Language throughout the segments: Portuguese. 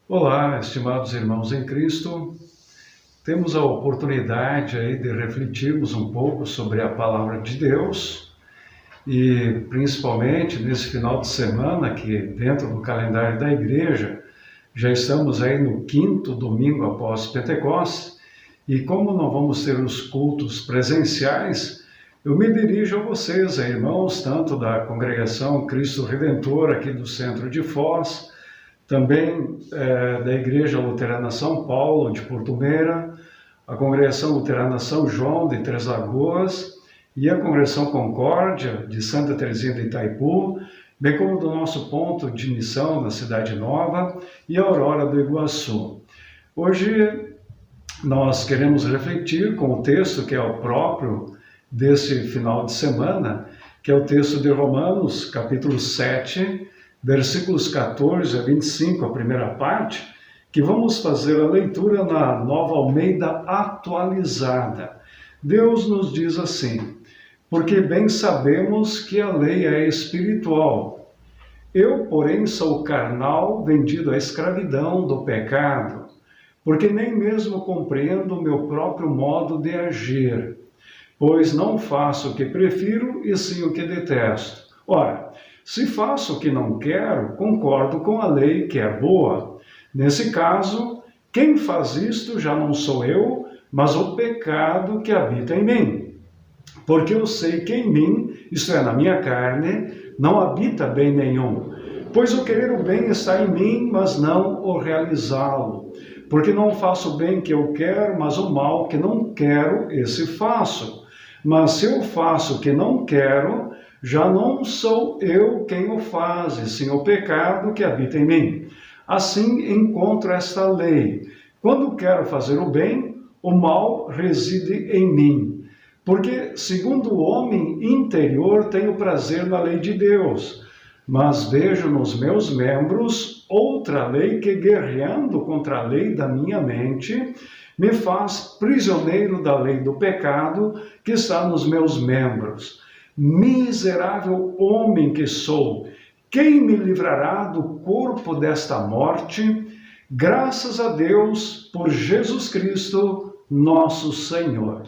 Olá, estimados irmãos em Cristo. Temos a oportunidade aí de refletirmos um pouco sobre a palavra de Deus e principalmente nesse final de semana que dentro do calendário da igreja já estamos aí no quinto domingo após Pentecostes e como não vamos ter os cultos presenciais, eu me dirijo a vocês, irmãos, tanto da congregação Cristo Redentor aqui do centro de Foz, também da Igreja Luterana São Paulo, de Porto Meira, a Congregação Luterana São João, de Três Lagoas, e a Congregação Concórdia, de Santa Teresinha de Itaipu, bem como do nosso ponto de missão na Cidade Nova e a Aurora do Iguaçu. Hoje nós queremos refletir com o texto que é o próprio desse final de semana, que é o texto de Romanos, capítulo 7, versículos 14 a 25, a primeira parte, que vamos fazer a leitura na Nova Almeida atualizada. Deus nos diz assim: porque bem sabemos que a lei é espiritual. Eu, porém, sou carnal, vendido à escravidão do pecado, porque nem mesmo compreendo o meu próprio modo de agir, pois não faço o que prefiro, e sim o que detesto. Ora, se faço o que não quero, concordo com a lei que é boa. Nesse caso, quem faz isto já não sou eu, mas o pecado que habita em mim. Porque eu sei que em mim, isto é, na minha carne, não habita bem nenhum. Pois o querer o bem está em mim, mas não o realizá-lo. Porque não faço o bem que eu quero, mas o mal que não quero, esse faço. Mas se eu faço o que não quero, já não sou eu quem o faz, e sim o pecado que habita em mim. Assim encontro esta lei: quando quero fazer o bem, o mal reside em mim. Porque, segundo o homem interior, tenho prazer na lei de Deus, mas vejo nos meus membros outra lei que, guerreando contra a lei da minha mente, me faz prisioneiro da lei do pecado que está nos meus membros. Miserável homem que sou, quem me livrará do corpo desta morte? Graças a Deus por Jesus Cristo, nosso Senhor.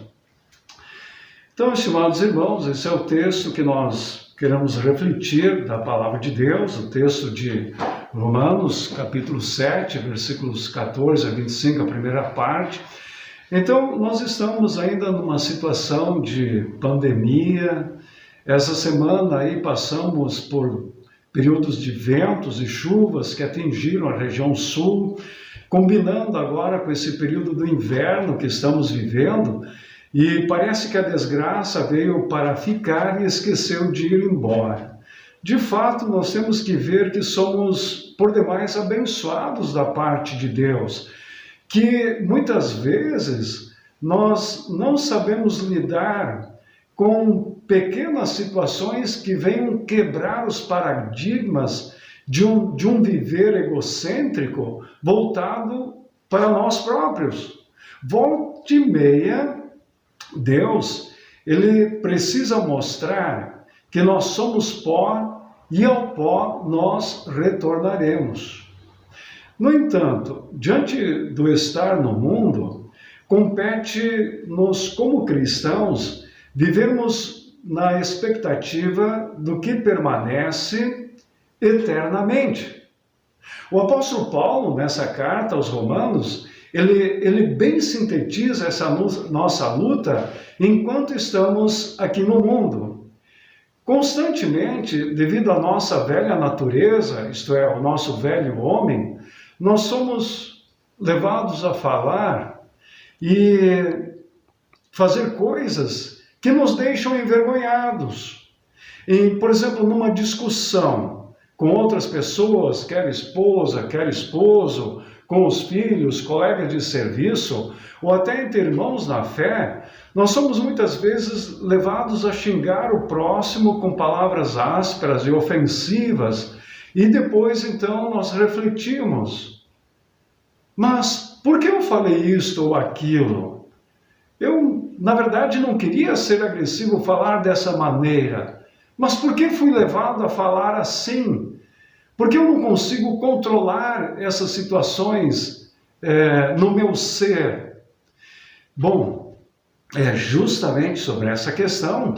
Então, estimados irmãos, esse é o texto que nós queremos refletir da palavra de Deus, o texto de Romanos, capítulo 7, versículos 14 a 25, a primeira parte. Então, nós estamos ainda numa situação de pandemia. Essa semana aí passamos por períodos de ventos e chuvas que atingiram a região sul, combinando agora com esse período do inverno que estamos vivendo, e parece que a desgraça veio para ficar e esqueceu de ir embora. De fato, nós temos que ver que somos, por demais, abençoados da parte de Deus, que muitas vezes nós não sabemos lidar com pequenas situações que venham quebrar os paradigmas de um viver egocêntrico voltado para nós próprios. Volta e meia, Deus, ele precisa mostrar que nós somos pó e ao pó nós retornaremos. No entanto, diante do estar no mundo, compete-nos como cristãos vivermos na expectativa do que permanece eternamente. O apóstolo Paulo, nessa carta aos Romanos, ele bem sintetiza essa nossa luta enquanto estamos aqui no mundo. Constantemente, devido à nossa velha natureza, isto é, o nosso velho homem, nós somos levados a falar e fazer coisas que nos deixam envergonhados. E, por exemplo, numa discussão com outras pessoas, quer esposa, quer esposo, com os filhos, colegas de serviço, ou até entre irmãos na fé, nós somos muitas vezes levados a xingar o próximo com palavras ásperas e ofensivas, e depois então nós refletimos: mas por que eu falei isto ou aquilo? Eu, na verdade, não queria ser agressivo, falar dessa maneira, mas por que fui levado a falar assim? Porque eu não consigo controlar essas situações no meu ser? Bom, é justamente sobre essa questão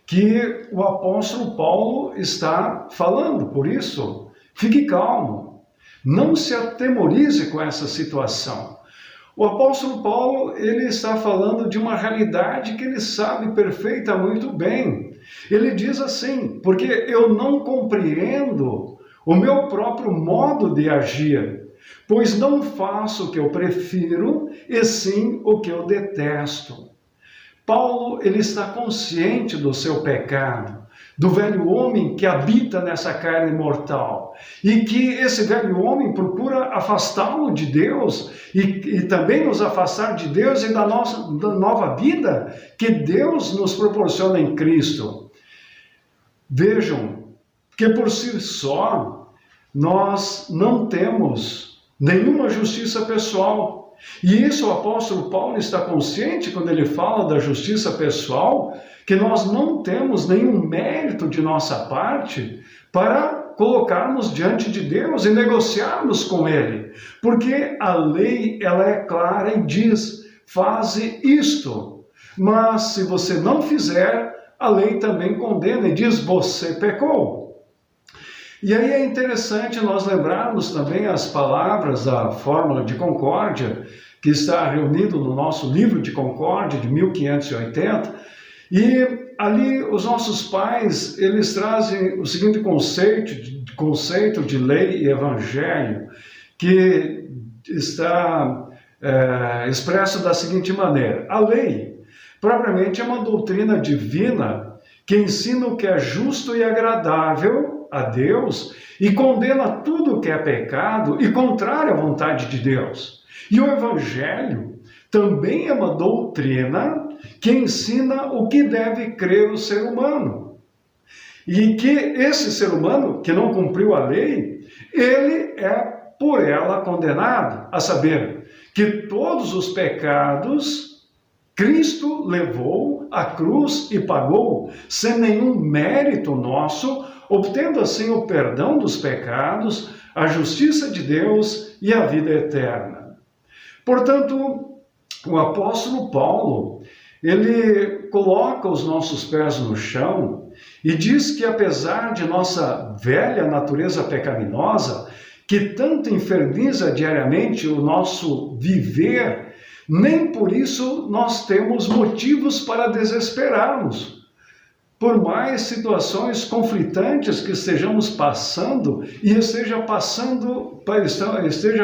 que o apóstolo Paulo está falando. Por isso, fique calmo, não se atemorize com essa situação. O apóstolo Paulo, ele está falando de uma realidade que ele sabe perfeitamente bem. Ele diz assim: porque eu não compreendo o meu próprio modo de agir, pois não faço o que eu prefiro, e sim o que eu detesto. Paulo, ele está consciente do seu pecado, do velho homem que habita nessa carne mortal, e que esse velho homem procura afastá-lo de Deus e também nos afastar de Deus e da nova vida que Deus nos proporciona em Cristo. Vejam que por si só nós não temos nenhuma justiça pessoal. E isso o apóstolo Paulo está consciente quando ele fala da justiça pessoal, que nós não temos nenhum mérito de nossa parte para colocarmos diante de Deus e negociarmos com Ele. Porque a lei, ela é clara e diz: faze isto. Mas se você não fizer, a lei também condena e diz: você pecou. E aí é interessante nós lembrarmos também as palavras da Fórmula de Concórdia, que está reunido no nosso livro de Concórdia de 1580, e ali os nossos pais, eles trazem o seguinte conceito de lei e evangelho, que está expresso da seguinte maneira: a lei, propriamente, é uma doutrina divina que ensina o que é justo e agradável a Deus e condena tudo o que é pecado e contrário à vontade de Deus. E o Evangelho também é uma doutrina que ensina o que deve crer o ser humano. E que esse ser humano que não cumpriu a lei, ele é por ela condenado, a saber, que todos os pecados Cristo levou à cruz e pagou, sem nenhum mérito nosso, obtendo assim o perdão dos pecados, a justiça de Deus e a vida eterna. Portanto, o apóstolo Paulo, ele coloca os nossos pés no chão e diz que apesar de nossa velha natureza pecaminosa, que tanto inferniza diariamente o nosso viver, nem por isso nós temos motivos para desesperarmos. Por mais situações conflitantes que estejamos passando e esteja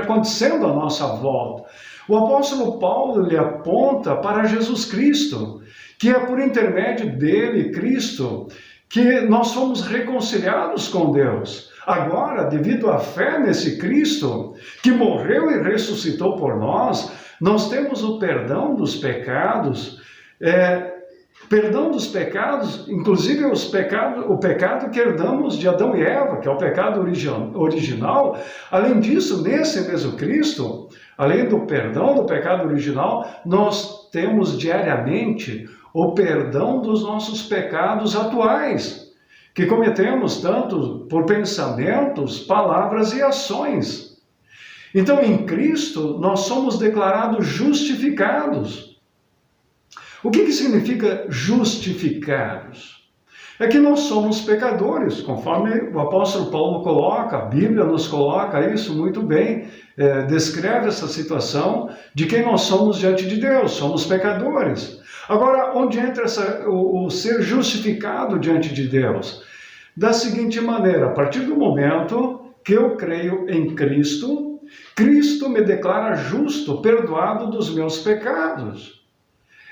acontecendo à nossa volta, o apóstolo Paulo lhe aponta para Jesus Cristo, que é por intermédio dele, Cristo, que nós fomos reconciliados com Deus. Agora, devido à fé nesse Cristo, que morreu e ressuscitou por nós, nós temos o perdão dos pecados, inclusive o pecado que herdamos de Adão e Eva, que é o pecado original. Além disso, nesse mesmo Cristo, além do perdão do pecado original, nós temos diariamente o perdão dos nossos pecados atuais, que cometemos tanto por pensamentos, palavras e ações. Então, em Cristo, nós somos declarados justificados. O que significa justificados? É que nós somos pecadores, conforme o apóstolo Paulo coloca, a Bíblia nos coloca isso muito bem, descreve essa situação de quem nós somos diante de Deus, somos pecadores. Agora, onde entra o ser justificado diante de Deus? Da seguinte maneira: a partir do momento que eu creio em Cristo, Cristo me declara justo, perdoado dos meus pecados.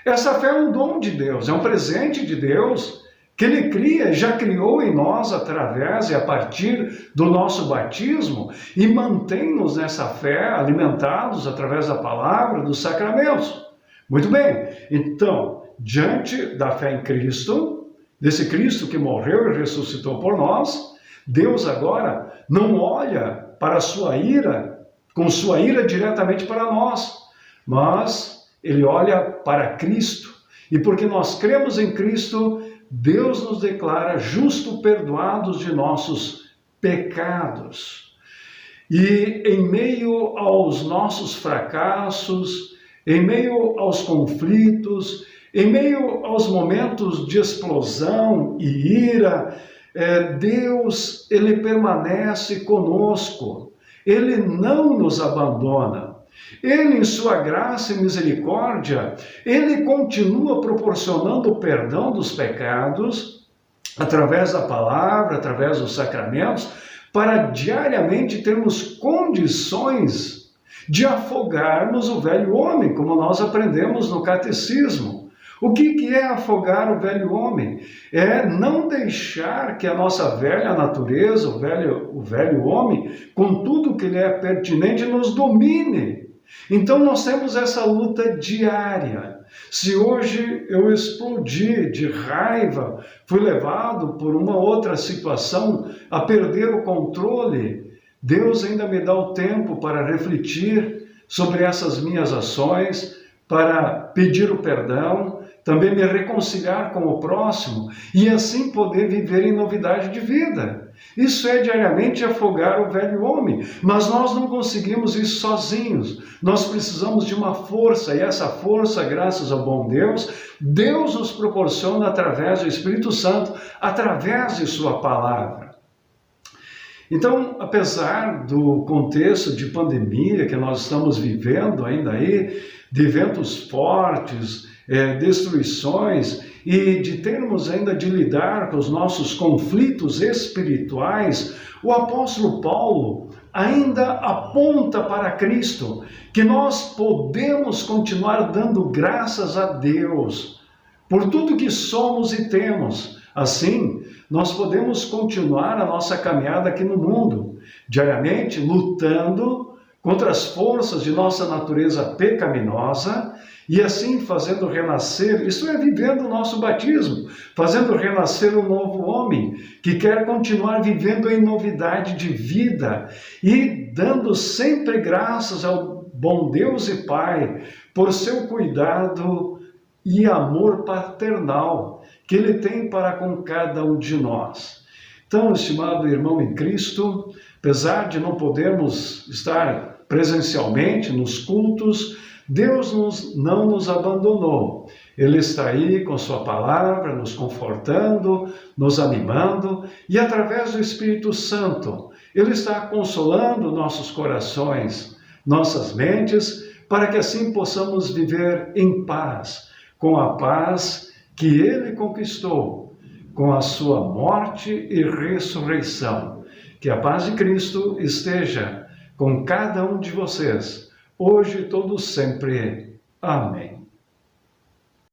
Essa fé é um dom de Deus, é um presente de Deus, que Ele já criou em nós através e a partir do nosso batismo, e mantém-nos nessa fé, alimentados através da palavra, dos sacramentos. Muito bem, então, diante da fé em Cristo, desse Cristo que morreu e ressuscitou por nós, Deus agora não olha para a sua ira, com sua ira diretamente para nós, mas Ele olha para Cristo. E porque nós cremos em Cristo, Deus nos declara justo, perdoados de nossos pecados. E em meio aos nossos fracassos, em meio aos conflitos, em meio aos momentos de explosão e ira, Deus, Ele permanece conosco. Ele não nos abandona. Ele, em sua graça e misericórdia, Ele continua proporcionando o perdão dos pecados, através da palavra, através dos sacramentos, para diariamente termos condições de afogarmos o velho homem, como nós aprendemos no catecismo. O que é afogar o velho homem? É não deixar que a nossa velha natureza, o velho homem, com tudo que lhe é pertinente, nos domine. Então nós temos essa luta diária. Se hoje eu explodi de raiva, fui levado por uma outra situação a perder o controle, Deus ainda me dá o tempo para refletir sobre essas minhas ações, para pedir o perdão, também me reconciliar com o próximo e assim poder viver em novidade de vida. Isso é diariamente afogar o velho homem, mas nós não conseguimos isso sozinhos. Nós precisamos de uma força, e essa força, graças ao bom Deus, Deus nos proporciona através do Espírito Santo, através de sua palavra. Então, apesar do contexto de pandemia que nós estamos vivendo ainda aí, de ventos fortes, destruições, e de termos ainda de lidar com os nossos conflitos espirituais, o apóstolo Paulo ainda aponta para Cristo, que nós podemos continuar dando graças a Deus por tudo que somos e temos. Assim, nós podemos continuar a nossa caminhada aqui no mundo, diariamente lutando contra as forças de nossa natureza pecaminosa e assim fazendo renascer, isto é, vivendo o nosso batismo, fazendo renascer um novo homem que quer continuar vivendo em novidade de vida e dando sempre graças ao bom Deus e Pai por seu cuidado e amor paternal que Ele tem para com cada um de nós. Então, estimado irmão em Cristo, apesar de não podermos estar presencialmente nos cultos, Deus não nos abandonou. Ele está aí com sua palavra, nos confortando, nos animando, e através do Espírito Santo, Ele está consolando nossos corações, nossas mentes, para que assim possamos viver em paz, com a paz que Ele conquistou, com a sua morte e ressurreição. Que a paz de Cristo esteja com cada um de vocês, hoje e todo sempre. Amém.